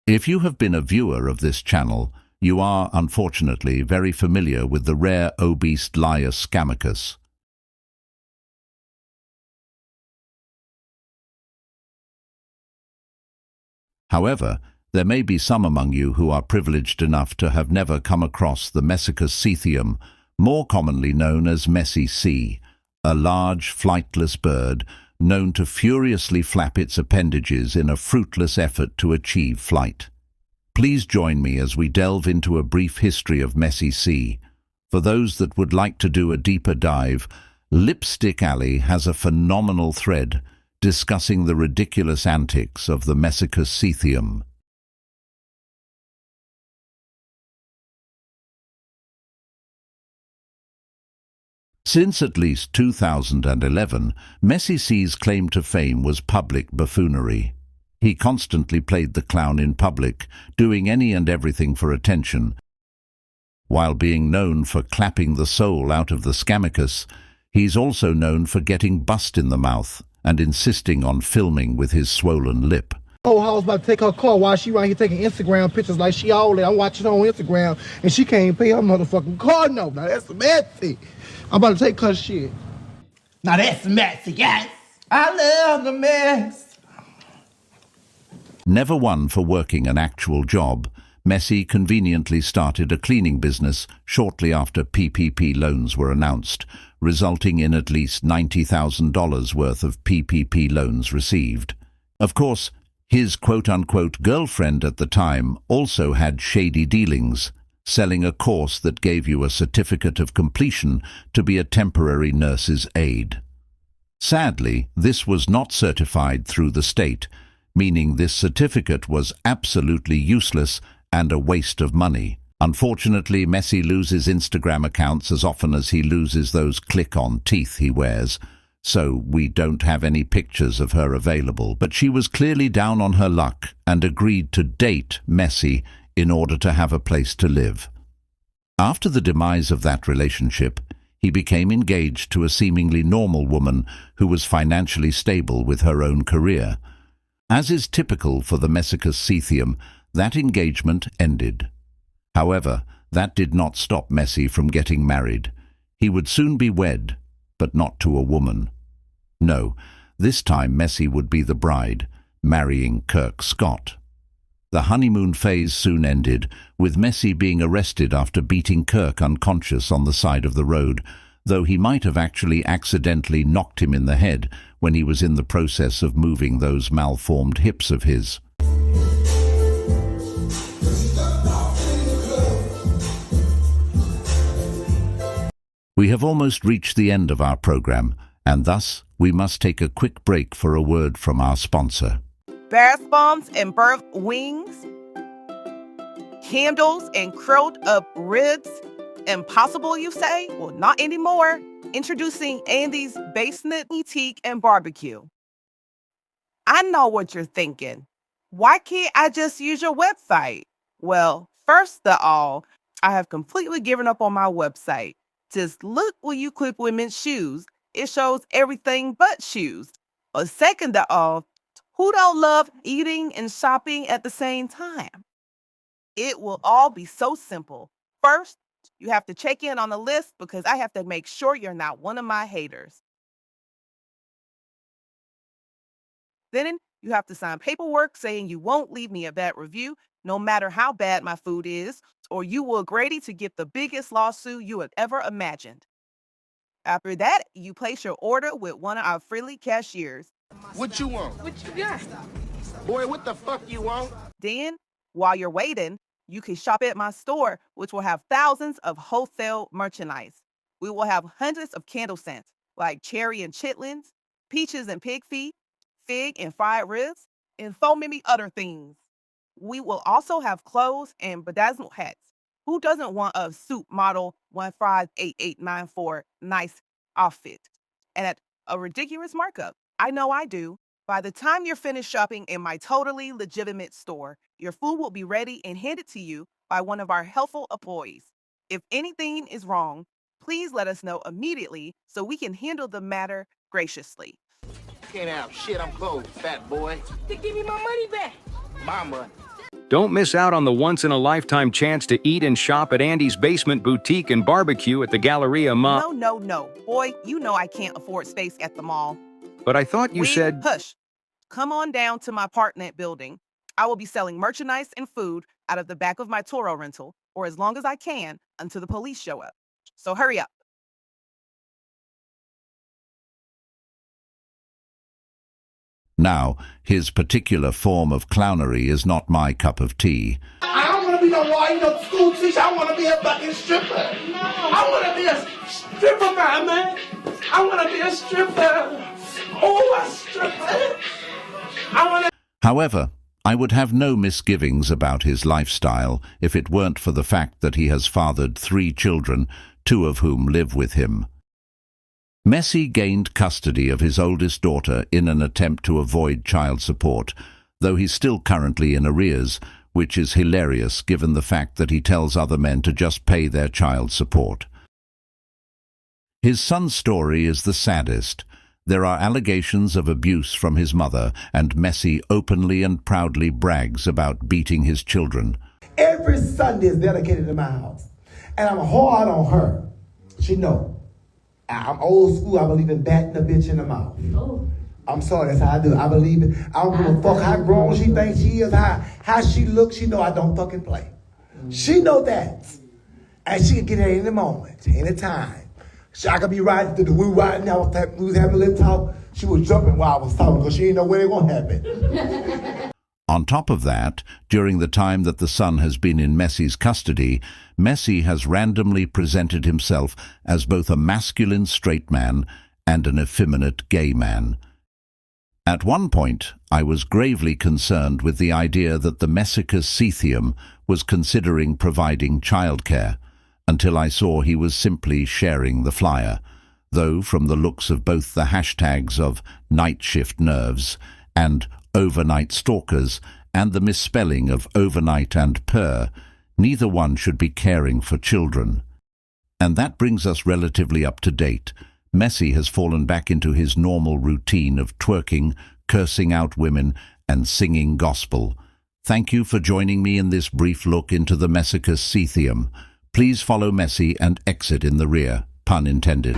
If you have been a viewer of this channel, you are, unfortunately, very familiar with the rare obese liar Scamicus. However, there may be some among you who are privileged enough to have never come across the Messi Cee, more commonly known as Messi Cee, a large, flightless bird known to furiously flap its appendages in a fruitless effort to achieve flight. Please join me as we delve into a brief history of Messi Cee. For those that would like to do a deeper dive, Lipstick Alley has a phenomenal thread discussing the ridiculous antics of the Messi Cee. Since at least 2011, Messi Cee's claim to fame was public buffoonery. He constantly played the clown in public, doing any and everything for attention. While being known for clapping the soul out of the Scamicus, he's also known for getting bust in the mouth and insisting on filming with his swollen lip. Oh, I was about to take her car while she right here taking Instagram pictures like she all there. I'm watching her on Instagram and she can't pay her motherfucking car note. Now that's Messi. I'm about to take her shit. Now that's Messi, yes. I love the mess. Never one for working an actual job, Messi conveniently started a cleaning business shortly after PPP loans were announced, resulting in at least $90,000 worth of PPP loans received. Of course, his quote-unquote girlfriend at the time also had shady dealings, selling a course that gave you a certificate of completion to be a temporary nurse's aide. Sadly, this was not certified through the state, meaning this certificate was absolutely useless and a waste of money. Unfortunately, Messi loses Instagram accounts as often as he loses those click-on teeth he wears, so we don't have any pictures of her available, but she was clearly down on her luck and agreed to date Messi in order to have a place to live. After the demise of that relationship, he became engaged to a seemingly normal woman who was financially stable with her own career. As is typical for the Messi Cee, that engagement ended. However, that did not stop Messi from getting married. He would soon be wed, but not to a woman. No, this time Messi would be the bride, marrying Kirk Scott. The honeymoon phase soon ended, with Messi being arrested after beating Kirk unconscious on the side of the road, though he might have actually accidentally knocked him in the head when he was in the process of moving those malformed hips of his. We have almost reached the end of our program, and thus we must take a quick break for a word from our sponsor. Bath bombs and birth wings, candles and curled up ribs. Impossible, you say? Well, not anymore. Introducing Andy's Basement Antique and Barbecue. I know what you're thinking. Why can't I just use your website? Well, first of all, I have completely given up on my website. Just look when you click women's shoes. It shows everything but shoes. Or second of all, who don't love eating and shopping at the same time? It will all be so simple. First, you have to check in on the list because I have to make sure you're not one of my haters. Then you have to sign paperwork saying you won't leave me a bad review no matter how bad my food is, or you will agree to get the biggest lawsuit you had ever imagined. After that, you place your order with one of our friendly cashiers. What you want? What you got? Boy, what the fuck you want? Then, while you're waiting, you can shop at my store, which will have thousands of wholesale merchandise. We will have hundreds of candle scents, like cherry and chitlins, peaches and pig feet, fig and fried ribs, and so many other things. We will also have clothes and bedazzled hats. Who doesn't want a suit model 158894 nice outfit? And at a ridiculous markup. I know I do. By the time you're finished shopping in my totally legitimate store, your food will be ready and handed to you by one of our helpful employees. If anything is wrong, please let us know immediately so we can handle the matter graciously. Can't have shit, I'm closed, fat boy. To give me my money back. My money. Don't miss out on the once-in-a-lifetime chance to eat and shop at Andy's Basement Boutique and Barbecue at the Galleria Mall. No. Boy, you know I can't afford space at the mall. But I thought you said... Hush. Come on down to my Partnet building. I will be selling merchandise and food out of the back of my Toro rental, or as long as I can, until the police show up. So hurry up. Now, his particular form of clownery is not my cup of tea. I don't want to be no lawyer, no school teacher. I want to be a fucking stripper. No. I want to be a stripper, man. I want to be a stripper. Oh, a stripper. I want to... However, I would have no misgivings about his lifestyle if it weren't for the fact that he has fathered 3 children, 2 of whom live with him. Messie gained custody of his oldest daughter in an attempt to avoid child support, though he's still currently in arrears, which is hilarious given the fact that he tells other men to just pay their child support. His son's story is the saddest. There are allegations of abuse from his mother, and Messie openly and proudly brags about beating his children. Every Sunday is dedicated to my house, and I'm hard on her. She know. I'm old school. I believe in batting a bitch in the mouth. Oh. I'm sorry, that's how I do. I believe it. I don't give a fuck how grown she thinks she is, how she looks. She know I don't fucking play. She know that. And she can get it any moment, any time. I could be riding through the we riding now, we was having a little talk. She was jumping while I was talking because she didn't know when it was going to happen. On top of that, during the time that the son has been in Messie's custody, Messie has randomly presented himself as both a masculine straight man and an effeminate gay man. At one point, I was gravely concerned with the idea that the Messi Cee was considering providing childcare, until I saw he was simply sharing the flyer, though from the looks of both the hashtags of Night Shift Nerves and Overnight Stalkers and the misspelling of overnight and per, neither one should be caring for children. And that brings us relatively up to date. Messie has fallen back into his normal routine of twerking, cursing out women, and singing gospel. Thank you for joining me in this brief look into the Messi Cee. Please follow Messie and exit in the rear, pun intended.